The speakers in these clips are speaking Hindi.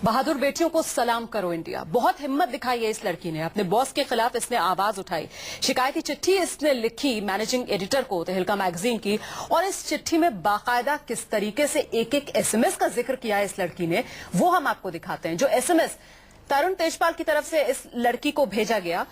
बहादुर बेटियों को सलाम करो इंडिया। बहुत हिम्मत दिखाई है इस लड़की ने, अपने बॉस के खिलाफ इसने आवाज उठाई। शिकायती चिट्ठी इसने लिखी मैनेजिंग एडिटर को तहलका मैगजीन की, और इस चिट्ठी में बाकायदा किस तरीके से एक एक एसएमएस का जिक्र किया है इस लड़की ने, वो हम आपको दिखाते हैं। जो एसएमएस तरुण तेजपाल की तरफ से इस लड़की को भेजा गया,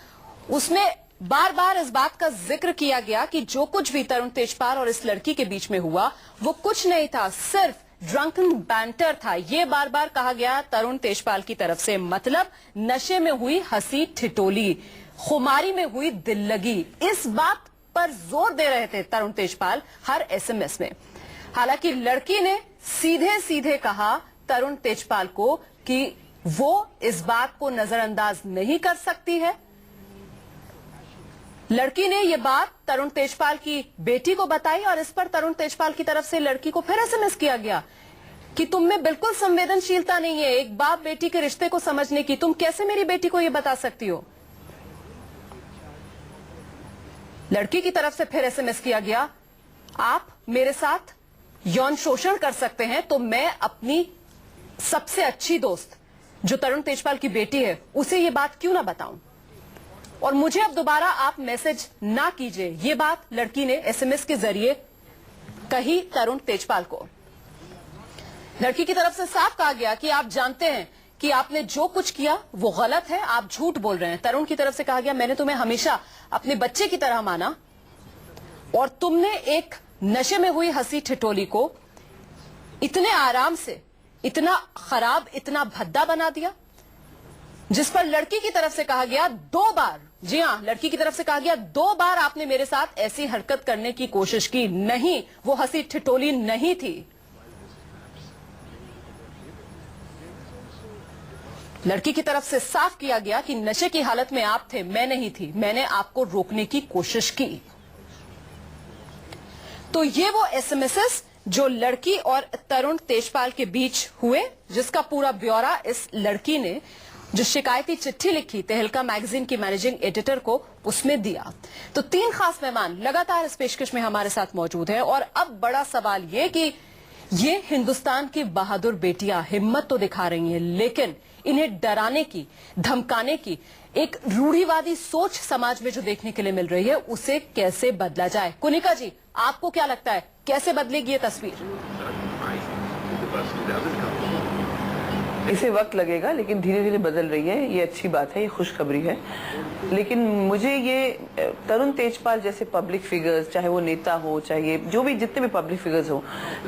उसमें बार बार इस बात का जिक्र किया गया कि जो कुछ भी तरुण तेजपाल और इस लड़की के बीच में हुआ वो कुछ नहीं था, सिर्फ ड्रंकन बैंटर था। ये बार बार कहा गया तरुण तेजपाल की तरफ से, मतलब नशे में हुई हंसी ठिठोली, खुमारी में हुई दिल लगी। इस बात पर जोर दे रहे थे तरुण तेजपाल हर एसएमएस में। हालांकि लड़की ने सीधे सीधे कहा तरुण तेजपाल को कि वो इस बात को नजरअंदाज नहीं कर सकती है। लड़की ने यह बात तरुण तेजपाल की बेटी को बताई और इस पर तरुण तेजपाल की तरफ से लड़की को फिर एसएमएस किया गया कि तुम में बिल्कुल संवेदनशीलता नहीं है एक बाप बेटी के रिश्ते को समझने की, तुम कैसे मेरी बेटी को यह बता सकती हो। लड़की की तरफ से फिर एसएमएस किया गया, आप मेरे साथ यौन शोषण कर सकते हैं तो मैं अपनी सबसे अच्छी दोस्त जो तरुण तेजपाल की बेटी है उसे यह बात क्यों ना बताऊं, और मुझे अब दोबारा आप मैसेज ना कीजिए। ये बात लड़की ने एसएमएस के जरिए कही तरुण तेजपाल को। लड़की की तरफ से साफ कहा गया कि आप जानते हैं कि आपने जो कुछ किया वो गलत है, आप झूठ बोल रहे हैं। तरुण की तरफ से कहा गया, मैंने तुम्हें हमेशा अपने बच्चे की तरह माना और तुमने एक नशे में हुई हंसी ठिठोली को इतने आराम से इतना खराब, इतना भद्दा बना दिया। जिस पर लड़की की तरफ से कहा गया 2 बार, जी हां, लड़की की तरफ से कहा गया 2 बार आपने मेरे साथ ऐसी हरकत करने की कोशिश की, नहीं वो हंसी ठिठोली नहीं थी। लड़की की तरफ से साफ किया गया कि नशे की हालत में आप थे, मैं नहीं थी, मैंने आपको रोकने की कोशिश की। तो ये वो एसएमएस जो लड़की और तरुण तेजपाल के बीच हुए, जिसका पूरा ब्यौरा इस लड़की ने जो शिकायती चिट्ठी लिखी तहलका मैगजीन की मैनेजिंग एडिटर को उसमें दिया। तो 3 खास मेहमान लगातार इस पेशकश में हमारे साथ मौजूद हैं और अब बड़ा सवाल ये कि ये हिंदुस्तान की बहादुर बेटियां हिम्मत तो दिखा रही हैं, लेकिन इन्हें डराने की, धमकाने की एक रूढ़िवादी सोच समाज में जो देखने के लिए मिल रही है, उसे कैसे बदला जाए। कुनिका जी, आपको क्या लगता है कैसे बदलेगी ये तस्वीर? इसे वक्त लगेगा, लेकिन धीरे धीरे बदल रही है। ये अच्छी बात है, ये खुशखबरी है। लेकिन मुझे ये तरुण तेजपाल जैसे पब्लिक फिगर्स, चाहे वो नेता हो, चाहे जो भी जितने भी पब्लिक फिगर्स हो,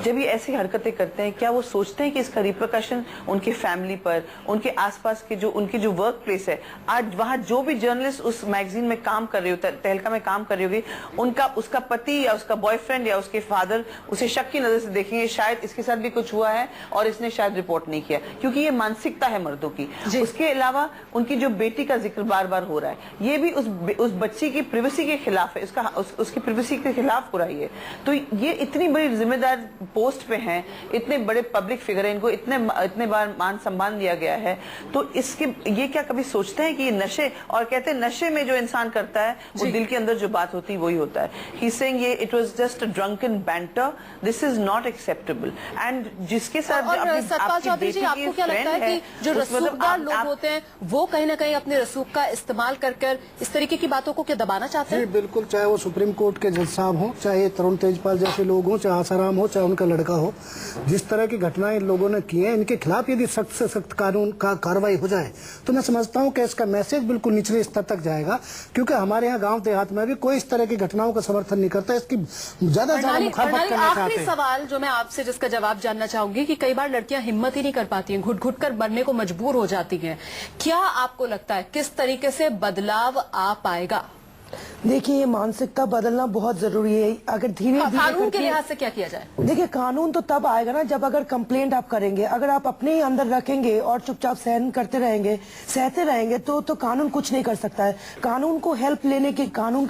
जब ये ऐसी हरकतें करते हैं, क्या वो सोचते हैं कि इसका रिप्रकशन उनके फैमिली पर, उनके आसपास के उनकी जो वर्क प्लेस है, आज वहाँ जो भी जर्नलिस्ट उस मैगजीन में काम कर रही हो, तहलका में काम कर रही होगी, उनका उसका पति या उसका बॉयफ्रेंड या उसके फादर उसे शक की नजर से देखेंगे, शायद इसके साथ भी कुछ हुआ है और इसने शायद रिपोर्ट नहीं किया, क्योंकि ये मानसिकता है मर्दों की। उसके अलावा उनकी जो बेटी का जिक्र बार बार हो रहा है, ये भी उस बच्ची की प्राइवेसी के खिलाफ है, उसकी प्राइवेसी के खिलाफ हो रही है। तो ये इतनी बड़ी जिम्मेदार पोस्ट पे हैं, इतने बड़े पब्लिक फिगर हैं, इनको इतने बार मान सम्मान दिया गया है, तो इसके ये क्या कभी सोचते हैं कि ये नशे, और कहते हैं नशे में जो इंसान करता है वो दिल के अंदर जो बात होती है वही होता है। ही सेइंग ये it was just a drunken banter, this is not acceptable. And जिसके साथ सतपाल चौधरी जी, आपको क्या लगता है कि जो रसूखदार लोग होते हैं वो कहीं ना कहीं अपने रसूख का इस्तेमाल कर इस तरीके की बातों को क्या दबाना चाहते हैं? बिल्कुल, चाहे वो सुप्रीम कोर्ट के जज साहब हो, चाहे तरुण तेजपाल जैसे लोग हों, चाहे आसाराम हो, चाहे उनका लड़का हो, जिस तरह की घटनाएं इन लोगों ने की हैं, इनके खिलाफ यदि सख्त से सख्त कानून का कार्रवाई हो जाए तो मैं समझता हूं कि इसका मैसेज बिल्कुल निचले स्तर तक जाएगा। क्योंकि हमारे यहाँ गाँव देहात में भी कोई इस तरह की घटनाओं का समर्थन नहीं करता, इसकी ज्यादा मुखाफत करना चाहते हैं। आखिरी सवाल जो मैं आपसे जिसका जवाब जानना चाहूंगी कि कई बार लड़कियां हिम्मत ही नहीं कर पाती हैं, घुट घुट कर मरने को मजबूर हो जाती हैं, क्या आपको लगता है किस तरीके से बदलाव आ पाएगा? देखिए, ये मानसिकता बदलना बहुत जरूरी है। अगर धीरे धीरे कानून के लिहाज से क्या किया जाए? देखिए, कानून तो तब आएगा ना जब अगर कंप्लेंट आप करेंगे। अगर आप अपने ही अंदर रखेंगे और चुपचाप सहन करते रहेंगे, सहते रहेंगे, तो कानून कुछ नहीं कर सकता है। कानून का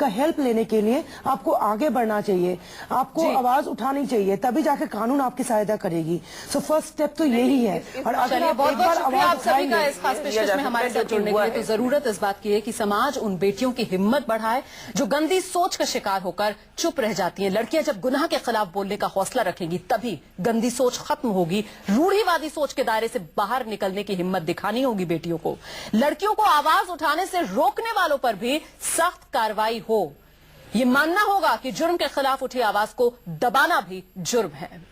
हेल्प लेने के लिए आपको आगे बढ़ना चाहिए, आपको आवाज उठानी चाहिए, तभी जाके कानून आपकी सहायता करेगी। सो फर्स्ट स्टेप तो यही है। और अगर आप एक बार आवाज उठाएंगे, इस खास पेशकश में हमारे साथ जुड़ने के लिए, तो जरूरत इस बात की है कि समाज उन बेटियों की हिम्मत बढ़ाए जो गंदी सोच का शिकार होकर चुप रह जाती हैं। लड़कियां जब गुनाह के खिलाफ बोलने का हौसला रखेंगी तभी गंदी सोच खत्म होगी। रूढ़िवादी सोच के दायरे से बाहर निकलने की हिम्मत दिखानी होगी बेटियों को। लड़कियों को आवाज उठाने से रोकने वालों पर भी सख्त कार्रवाई हो। ये मानना होगा कि जुर्म के खिलाफ उठी आवाज को दबाना भी जुर्म है।